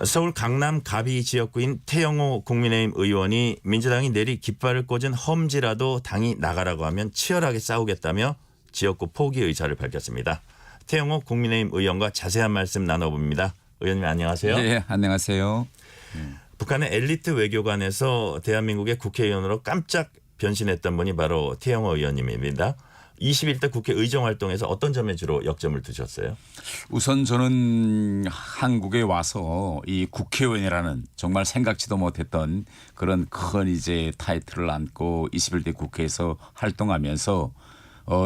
서울 강남 가비 지역구인 태영호 국민의힘 의원이 민주당이 내리 깃발을 꽂은 험지라도 당이 나가라고 하면 치열하게 싸우겠다며 지역구 포기 의사를 밝혔습니다. 태영호 국민의힘 의원과 자세한 말씀 나눠봅니다. 의원님 안녕하세요. 네, 안녕하세요. 북한의 엘리트 외교관에서 대한민국의 국회의원으로 깜짝 변신했던 분이 바로 태영호 의원님입니다. 21대 국회 의정활동에서 어떤 점에 주로 역점을 두셨어요? 우선 저는 한국에 와서 이 국회의원이라는 정말 생각지도 못했던 그런 큰 이제 타이틀을 안고 21대 국회에서 활동하면서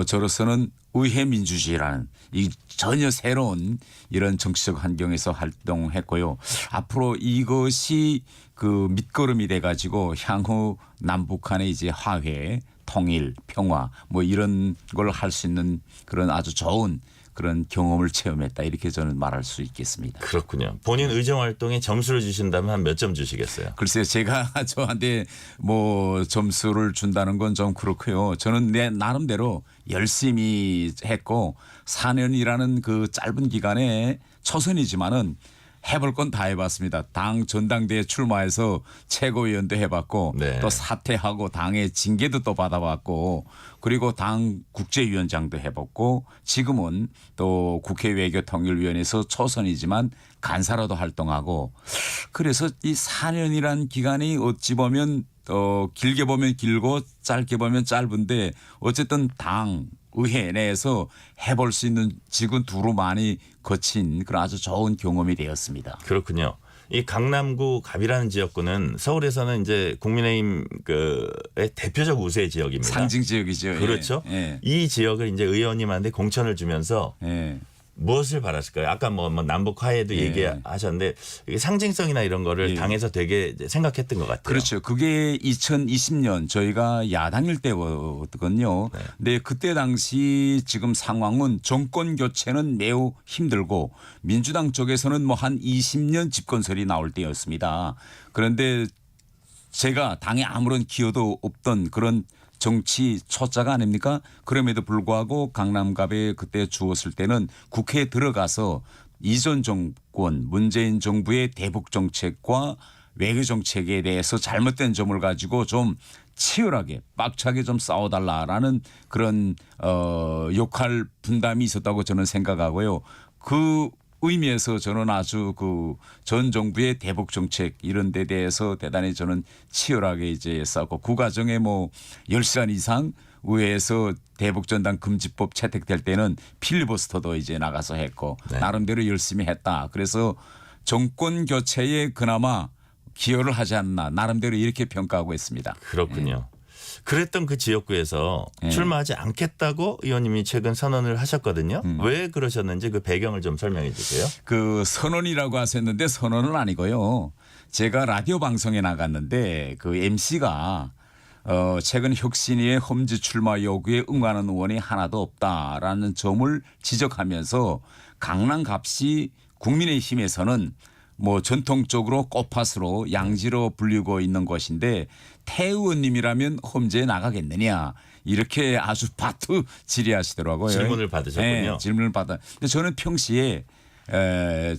저로서는 의회 민주주의라는 이 전혀 새로운 이런 정치적 환경에서 활동했고요. 앞으로 이것이 그 밑거름이 돼 가지고 향후 남북한의 이제 화해, 통일, 평화 뭐 이런 걸 할 수 있는 그런 아주 좋은 그런 경험을 체험했다 이렇게 저는 말할 수 있겠습니다. 그렇군요. 본인 의정활동에 점수를 주신다면 한 몇 점 주시겠어요? 글쎄요, 제가 저한테 뭐 점수를 준다는 건 좀 그렇고요. 저는 내 나름대로 열심히 했고 4년이라는 그 짧은 기간에 초선이지만은 해볼 건 다 해봤습니다. 당 전당대회 출마해서 최고위원도 해봤고 네. 또 사퇴하고 당의 징계도 또 받아봤고 그리고 당 국제위원장도 해봤고 지금은 또 국회 외교통일위원회에서 초선이지만 간사로도 활동하고 그래서 이 4년이란 기간이 어찌 보면 길게 보면 길고 짧게 보면 짧은데 어쨌든 당 의회 내에서 해볼 수 있는 직은 두루 많이 거친 그런 아주 좋은 경험이 되었습니다. 그렇군요. 이 강남구 갑이라는 지역구는 서울에서는 이제 국민의힘 의 대표적 우세 지역입니다. 상징 지역이죠. 그렇죠. 예. 이 지역을 이제 의원님한테 공천을 주면서 예. 무엇을 바랐을까요? 아까 뭐 남북 화해도 예. 얘기하셨는데 이게 상징성이나 이런 거를 예. 당에서 되게 생각했던 것 같아요. 그렇죠. 그게 2020년 저희가 야당일 때거든요. 네. 근데 그때 당시 지금 상황은 정권 교체는 매우 힘들고 민주당 쪽에서는 뭐 한 20년 집권설이 나올 때였습니다. 그런데 제가 당에 아무런 기여도 없던 그런 정치 초짜가 아닙니까? 그럼에도 불구하고 강남갑에 그때 주었을 때는 국회에 들어가서 이전 정권 문재인 정부의 대북 정책과 외교 정책에 대해서 잘못된 점을 가지고 좀 치열하게 빡차게 좀 싸워달라라는 그런 역할 분담이 있었다고 저는 생각하고요. 그 의미에서 저는 아주 그 전 정부의 대북 정책 이런 데 대해서 대단히 저는 치열하게 이제 싸웠고 그 과정에 뭐 10시간 이상 의회에서 대북전단 금지법 채택될 때는 필리버스터도 이제 나가서 했고 네. 나름대로 열심히 했다. 그래서 정권 교체에 그나마 기여를 하지 않나 나름대로 이렇게 평가하고 있습니다. 그렇군요. 그랬던 그 지역구에서 예. 출마하지 않겠다고 의원님이 최근 선언을 하셨거든요. 왜 그러셨는지 그 배경을 좀 설명해 주세요. 그 선언이라고 하셨는데 선언은 아니고요. 제가 라디오 방송에 나갔는데 그 MC가 최근 혁신위의 험지 출마 요구에 응하는 의원이 하나도 없다라는 점을 지적하면서 강남갑시 국민의힘에서는 뭐 전통적으로 꽃밭으로 양지로 불리고 있는 것인데 태 의원님이라면 험지에 나가겠느냐 이렇게 아주 바투 질의하시더라고요. 질문을 받으셨군요. 네, 질문을 받아. 근데 저는 평시에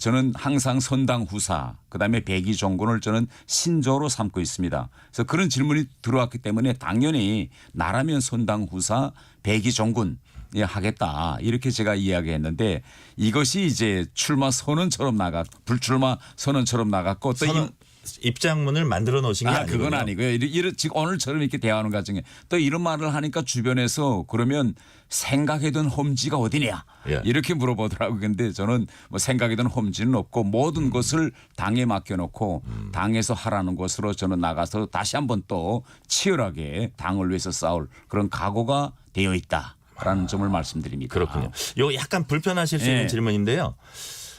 저는 항상 선당 후사 그다음에 백의종군을 저는 신조로 삼고 있습니다. 그래서 그런 질문이 들어왔기 때문에 당연히 나라면 선당 후사 백의종군 하겠다 이렇게 제가 이야기했는데 이것이 이제 출마 선언처럼 불출마 선언처럼 나갔고 또 입장문을 만들어 놓으신 게 아니고요. 그건 아니고요. 지금 오늘처럼 이렇게 대화하는 과정에 또 이런 말을 하니까 주변에서 그러면 생각해둔 험지가 어디냐 예. 이렇게 물어보더라고요. 근데 저는 뭐 생각해둔 험지는 없고 모든 것을 당에 맡겨놓고 당에서 하라는 것으로 저는 나가서 다시 한번 또 치열하게 당을 위해서 싸울 그런 각오가 되어 있다. 라는 점을 말씀드립니다. 그렇군요. 요 약간 불편하실 수 있는 예. 질문인데요.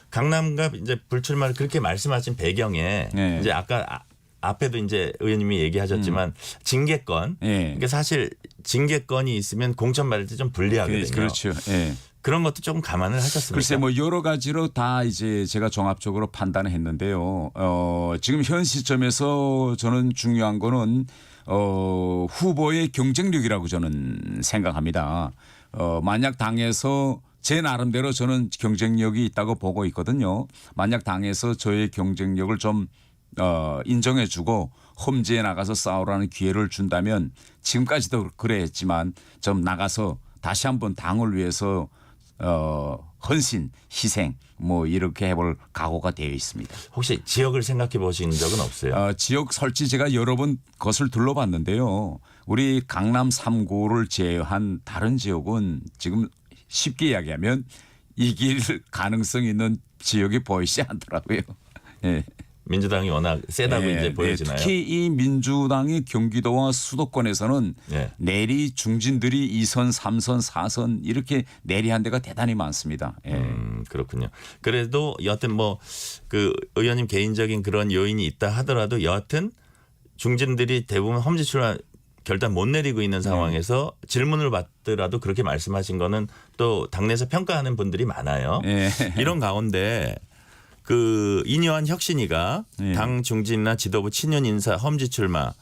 강남갑 이제 불출마를 그렇게 말씀하신 배경에 예. 이제 아까 앞에도 이제 의원님이 얘기하셨지만 징계권. 예. 그러니까 사실 징계권이 있으면 공천 받을 때 좀 불리하거든요. 그렇죠. 예. 그런 것도 조금 감안을 하셨습니까? 글쎄 뭐 여러 가지로 다 이제 제가 종합적으로 판단을 했는데요. 지금 현 시점에서 저는 중요한 거는 후보의 경쟁력이라고 저는 생각합니다. 만약 당에서 제 나름대로 저는 경쟁력이 있다고 보고 있거든요. 만약 당에서 저의 경쟁력을 좀 인정해주고 험지에 나가서 싸우라는 기회를 준다면 지금까지도 그래 했지만 좀 나가서 다시 한번 당을 위해서 헌신, 희생 뭐 이렇게 해볼 각오가 되어 있습니다. 혹시 지역을 생각해 보신 적은 없어요? 지역 설치 제가 여러 번 것을 둘러봤는데요. 우리 강남 3구를 제외한 다른 지역은 지금 쉽게 이야기하면 이길 가능성 있는 지역이 보이지 않더라고요. 예. 민주당이 워낙 세다고 이제 보여지나요? 특히 이 민주당이 경기도와 수도권에서는 예. 내리 중진들이 2선, 3선, 4선 이렇게 내리한 데가 대단히 많습니다. 예. 그렇군요. 그래도 여하튼 뭐 그 의원님 개인적인 그런 요인이 있다 하더라도 여하튼 중진들이 대부분 험지 출마 결단 못 내리고 있는 상황에서 질문을 받더라도 그렇게 말씀하신 거는 또 당내에서 평가하는 분들이 많아요. 예. 이런 가운데 그 이뇨한 혁신위가 예. 당 중진이나 지도부 친윤 인사 험지 출마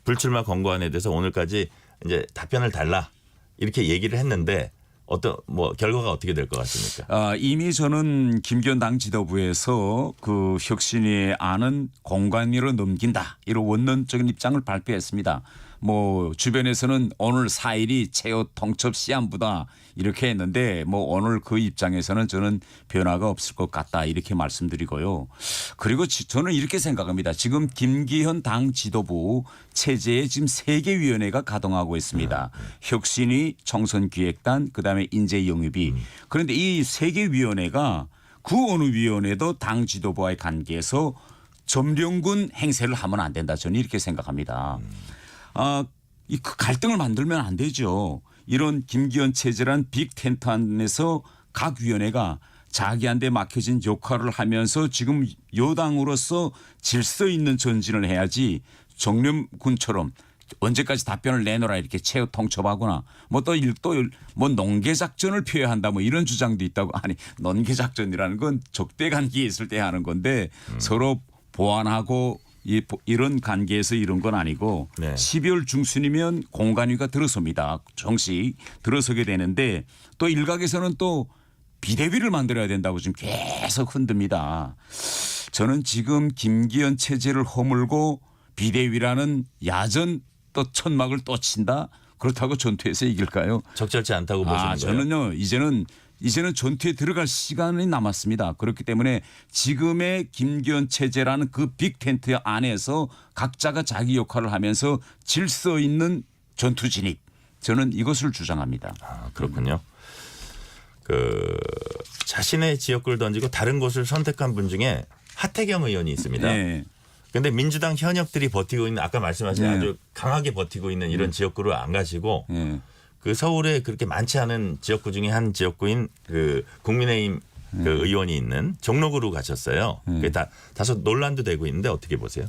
불출마 권고안에 대해서 오늘까지 이제 답변을 달라 이렇게 얘기를 했는데 어떤 뭐 결과가 어떻게 될 것 같습니까? 이미 저는 김기현 당 지도부에서 그 혁신위의 안은 공관위로 넘긴다 이런 원론적인 입장을 발표했습니다. 뭐 주변에서는 오늘 4일이 최후 통첩 시한부다 이렇게 했는데 뭐 오늘 그 입장에서는 저는 변화가 없을 것 같다 이렇게 말씀드리고요. 그리고 저는 이렇게 생각합니다. 지금 김기현 당 지도부 체제에 지금 3개 위원회가 가동하고 있습니다. 혁신위, 총선기획단, 그다음에 인재영입위. 그런데 이 3개 위원회가 그 어느 위원회도 당 지도부와의 관계에서 점령군 행세를 하면 안 된다. 저는 이렇게 생각합니다. 이 갈등을 만들면 안 되죠. 이런 김기현 체제란 빅 텐트 안에서 각 위원회가 자기한테 맡겨진 역할을 하면서 지금 여당으로서 질서 있는 전진을 해야지 정념군처럼 언제까지 답변을 내놓으라 이렇게 최후 통첩하거나 뭐 뭐 농계작전을 피해야 한다 뭐 이런 주장도 있다고. 아니 농계작전이라는 건 적대 관계에 있을 때 하는 건데 서로 보완하고 이런 관계에서 이런 건 아니고 네. 12월 중순이면 공관위가 들어섭니다. 정식 들어서게 되는데 또 일각에서는 또 비대위를 만들어야 된다고 지금 계속 흔듭니다. 저는 지금 김기현 체제를 허물고 비대위라는 야전 또 천막을 또 친다. 그렇다고 전투에서 이길까요? 적절치 않다고 보시는 거예요? 저는요 이제는 전투에 들어갈 시간이 남았습니다. 그렇기 때문에 지금의 김기현 체제라는 그 빅 텐트 안에서 각자가 자기 역할을 하면서 질서 있는 전투 진입. 저는 이것을 주장합니다. 그렇군요. 그 자신의 지역구를 던지고 다른 곳을 선택한 분 중에 하태경 의원이 있습니다. 네. 그런데 민주당 현역들이 버티고 있는 아까 말씀하신 네. 아주 강하게 버티고 있는 이런 지역구를 안 가시고 네. 그 서울에 그렇게 많지 않은 지역구 중에 한 지역구인 그 국민의힘 그 의원이 있는 종로구로 가셨어요. 그게 다소 논란도 되고 있는데 어떻게 보세요?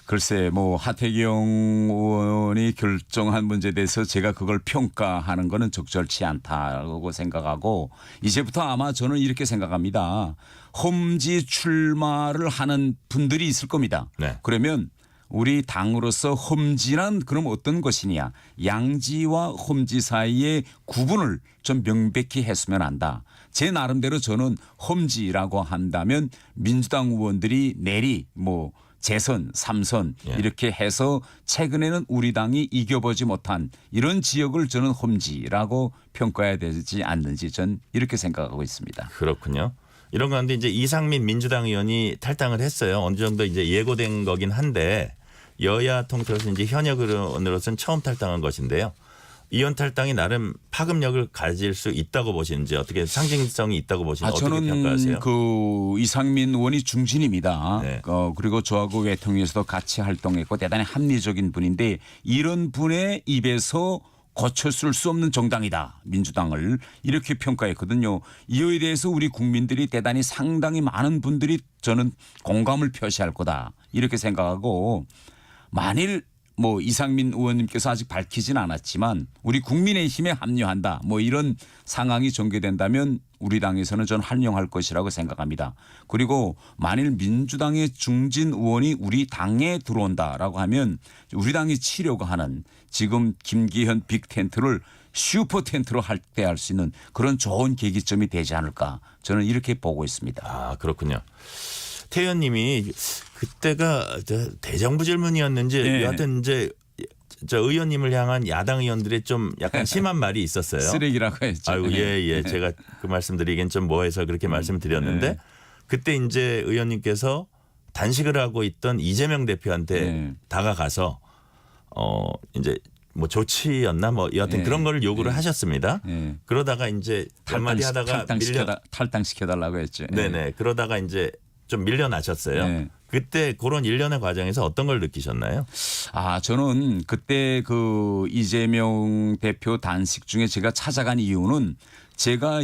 글쎄 뭐 하태경 의원이 결정한 문제에 대해서 제가 그걸 평가하는 거는 적절치 않다고 생각하고 이제부터 아마 저는 이렇게 생각합니다. 험지 출마를 하는 분들이 있을 겁니다. 네. 그러면 우리 당으로서 험지란 그럼 어떤 것이냐. 양지와 험지 사이의 구분을 좀 명백히 했으면 한다. 제 나름대로 저는 험지라고 한다면 민주당 의원들이 내리 뭐 재선, 3선 이렇게 해서 최근에는 우리 당이 이겨보지 못한 이런 지역을 저는 험지라고 평가해야 되지 않는지 전 이렇게 생각하고 있습니다. 그렇군요. 이런 가운데 이제 이상민 민주당 의원이 탈당을 했어요. 어느 정도 이제 예고된 거긴 한데 여야 통틀어서 이제 현역 의원으로서는 처음 탈당한 것인데요. 의원 탈당이 나름 파급력을 가질 수 있다고 보시는지 어떻게 상징성이 있다고 보시는지 어떻게 저는 평가하세요? 그 이상민 의원이 중진입니다. 네. 그리고 저하고 외통위에서도 같이 활동했고 대단히 합리적인 분인데 이런 분의 입에서 고쳐쓸 수 없는 정당이다. 민주당을 이렇게 평가했거든요. 이에 대해서 우리 국민들이 대단히 상당히 많은 분들이 저는 공감을 표시할 거다. 이렇게 생각하고 만일 뭐 이상민 의원님께서 아직 밝히진 않았지만 우리 국민의힘에 합류한다. 뭐 이런 상황이 전개된다면 우리 당에서는 전 환영할 것이라고 생각합니다. 그리고 만일 민주당의 중진 의원이 우리 당에 들어온다라고 하면 우리 당이 치려고 하는 지금 김기현 빅텐트를 슈퍼 텐트로 할때할 수 있는 그런 좋은 계기점이 되지 않을까 저는 이렇게 보고 있습니다. 아, 그렇군요. 태 의원님이 그때가 대정부 질문이었는지 네. 여하튼 이제 저 의원님을 향한 야당 의원들의 좀 약간 심한 말이 있었어요. 쓰레기라고 했죠. 아유, 예. 제가 그 말씀드리기엔 좀 뭐해서 그렇게 말씀을 드렸는데 그때 이제 의원님께서 단식을 하고 있던 이재명 대표한테 다가가서 이제 뭐 조치였나 뭐 여하튼 그런 거를 요구를 하셨습니다. 그러다가 이제 몇 마디 하다가 탈당시켜달라고 했죠. 네네. 그러다가 이제 좀 밀려나셨어요. 그때 그런 일련의 과정에서 어떤 걸 느끼셨나요? 아, 저는 그때 그 이재명 대표 단식 중에 제가 찾아간 이유는 제가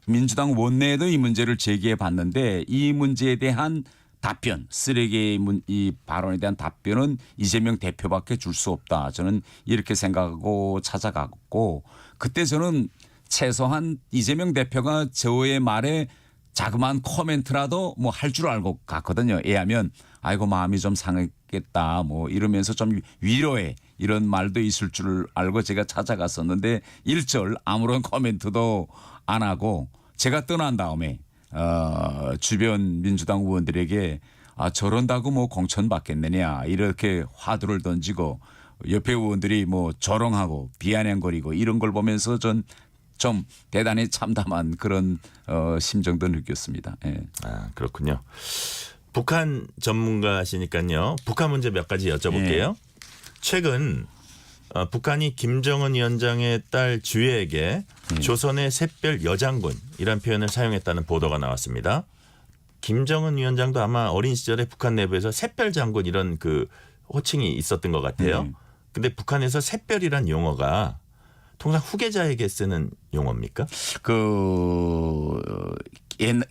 민주당 원내에도 이 문제를 제기해 봤는데 이 문제에 대한 답변, 쓰레기 이 발언에 대한 답변은 이재명 대표밖에 줄 수 없다. 저는 이렇게 생각하고 찾아갔고 그때 저는 최소한 이재명 대표가 저의 말에 자그마한 코멘트라도 뭐 할 줄 알고 갔거든요. 왜냐하면 아이고 마음이 좀 상했겠다 뭐 이러면서 좀 위로해 이런 말도 있을 줄 알고 제가 찾아갔었는데 일절 아무런 코멘트도 안 하고 제가 떠난 다음에 주변 민주당 의원들에게 저런다고 뭐 공천 받겠느냐 이렇게 화두를 던지고 옆에 의원들이 뭐 조롱하고 비아냥거리고 이런 걸 보면서 좀 대단히 참담한 그런 심정도 느꼈습니다. 예. 아, 그렇군요. 북한 전문가시니까요. 북한 문제 몇 가지 여쭤볼게요. 최근 북한이 김정은 위원장의 딸 주혜에게 조선의 샛별 여장군이란 표현을 사용했다는 보도가 나왔습니다. 김정은 위원장도 아마 어린 시절에 북한 내부에서 샛별 장군 이런 그 호칭이 있었던 것 같아요. 근데 북한에서 샛별이란 용어가 통상 후계자에게 쓰는 용어입니까?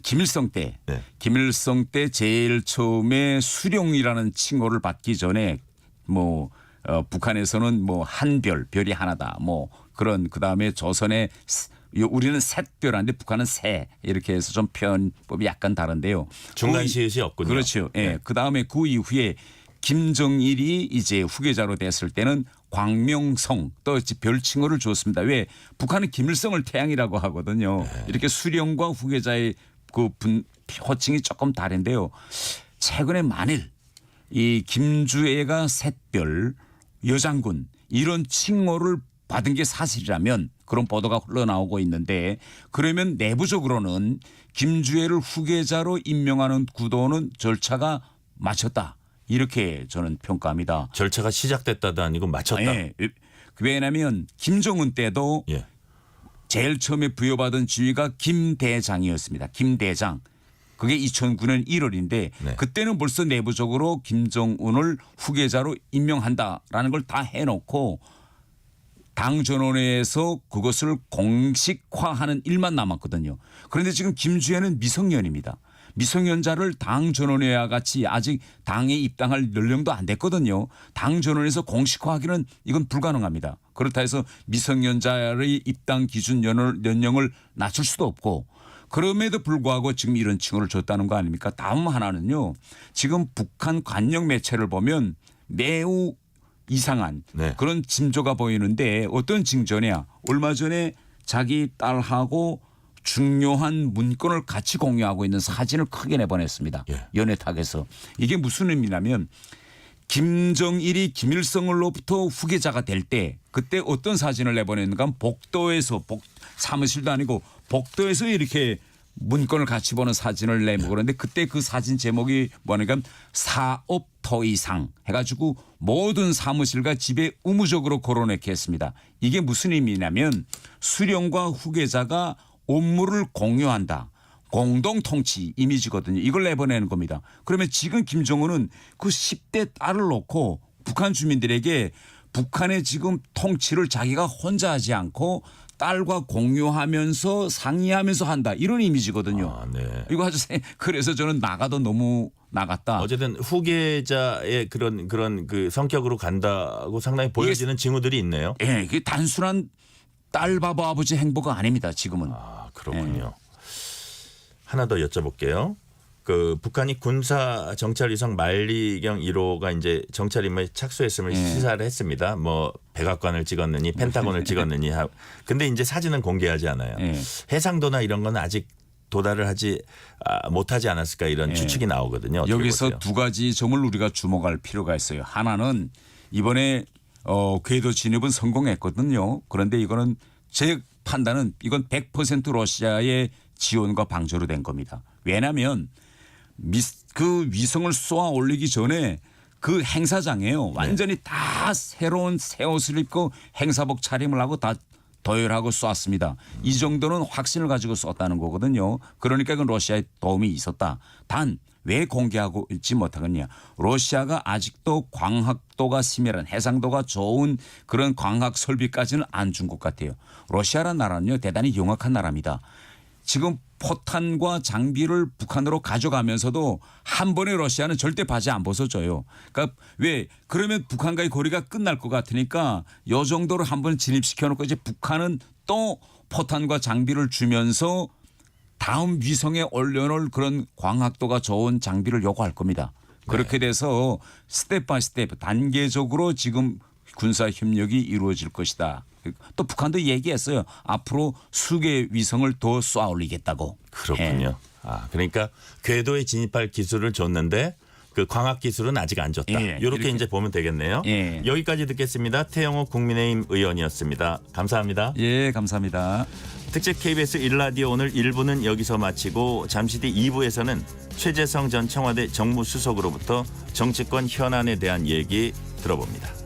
김일성 때, 김일성 때 제일 처음에 수령이라는 칭호를 받기 전에 뭐 북한에서는 뭐 한별, 별이 하나다, 뭐 그런 그 다음에 조선의 우리는 샛별한데 북한은 새 이렇게 해서 좀 표현법이 약간 다른데요. 중간 시읒이 없군요. 그렇죠. 예. 그 다음에 그 이후에 김정일이 이제 후계자로 됐을 때는 광명성 또 별칭호를 줬습니다. 왜 북한은 김일성을 태양이라고 하거든요. 이렇게 수령과 후계자의 그 호칭이 조금 다른데요. 최근에 만일 이 김주애가 샛별 여장군 이런 칭호를 받은 게 사실이라면 그런 보도가 흘러나오고 있는데 그러면 내부적으로는 김주애를 후계자로 임명하는 구도는 절차가 마쳤다. 이렇게 저는 평가합니다. 절차가 시작됐다도 아니고 마쳤다. 예. 왜냐하면 김정은 때도 제일 처음에 부여받은 지위가 김대장이었습니다. 김대장. 그게 2009년 1월인데 그때는 벌써 내부적으로 김정은을 후계자로 임명한다라는 걸 다 해놓고 당 전원회에서 그것을 공식화하는 일만 남았거든요. 그런데 지금 김주애는 미성년입니다. 미성년자를 당 전원회와 같이 아직 당에 입당할 연령도 안 됐거든요. 당 전원에서 공식화하기는 이건 불가능합니다. 그렇다 해서 미성년자의 입당 기준 연령을 낮출 수도 없고 그럼에도 불구하고 지금 이런 칭호를 줬다는 거 아닙니까? 다음 하나는요. 지금 북한 관영 매체를 보면 매우 이상한 그런 징조가 보이는데 어떤 징조냐. 얼마 전에 자기 딸하고 중요한 문건을 같이 공유하고 있는 사진을 크게 내보냈습니다. 연회탁에서. 이게 무슨 의미냐면 김정일이 김일성으로부터 후계자가 될 때 그때 어떤 사진을 내보냈는가 복도에서 사무실도 아니고 복도에서 이렇게 문건을 같이 보는 사진을 내보는데 그때 그 사진 제목이 뭐냐면 사업 토의상 해가지고 모든 사무실과 집에 의무적으로 걸어놓게 했습니다. 이게 무슨 의미냐면 수령과 후계자가 업무를 공유한다. 공동통치 이미지거든요. 이걸 내보내는 겁니다. 그러면 지금 김정은은 그 10대 딸을 놓고 북한 주민들에게 북한의 지금 통치를 자기가 혼자 하지 않고 딸과 공유하면서 상의하면서 한다. 이런 이미지거든요. 이거 아주 그래서 저는 나가도 너무 나갔다. 어쨌든 후계자의 그런 그 성격으로 간다고 상당히 보여지는 징후들이 있네요. 예, 이게 단순한 딸 바보 아버지 행보가 아닙니다. 지금은. 그렇군요. 하나 더 여쭤볼게요. 그 북한이 군사 정찰 위성 만리경 1호가 이제 정찰 임무에 착수했음을 시사를 했습니다. 뭐 백악관을 찍었느니 펜타곤을 찍었느니 근데 이제 사진은 공개하지 않아요. 해상도나 이런 건 아직 도달을 하지 못하지 않았을까 이런 추측이 나오거든요. 어떻게 여기서 보세요? 두 가지 점을 우리가 주목할 필요가 있어요. 하나는 이번에 궤도 진입은 성공했거든요. 그런데 이거는 제 판단은 이건 100% 러시아의 지원과 방조로 된 겁니다. 왜냐하면 그 위성을 쏘아 올리기 전에 그 행사장에요. 완전히 다 새로운 새 옷을 입고 행사복 차림을 하고 다 도열하고 쐈습니다. 이 정도는 확신을 가지고 쐈다는 거거든요. 그러니까 이건 러시아의 도움이 있었다. 단 왜 공개하고 있지 못하겠냐. 러시아가 아직도 광학도가 심혈한 해상도가 좋은 그런 광학 설비까지는 안 준 것 같아요. 러시아라는 나라는요 대단히 영악한 나라입니다. 지금 포탄과 장비를 북한으로 가져가면서도 한 번에 러시아는 절대 바지 안 벗어줘요. 그러니까 왜 그러면 북한과의 거리가 끝날 것 같으니까 이 정도로 한 번 진입시켜놓고 이제 북한은 또 포탄과 장비를 주면서 다음 위성에 올려놓을 그런 광학도가 좋은 장비를 요구할 겁니다. 그렇게 돼서 스텝 바이 스텝 단계적으로 지금 군사 협력이 이루어질 것이다. 또 북한도 얘기했어요. 앞으로 수개의 위성을 더 쏘아 올리겠다고. 그렇군요. 그러니까 궤도에 진입할 기술을 줬는데 그 광학 기술은 아직 안 줬다. 이렇게 이제 보면 되겠네요. 여기까지 듣겠습니다. 태영호 국민의힘 의원이었습니다. 감사합니다. 예, 감사합니다. 특집 KBS 1라디오 오늘 1부는 여기서 마치고 잠시 뒤 2부에서는 최재성 전 청와대 정무수석으로부터 정치권 현안에 대한 얘기 들어봅니다.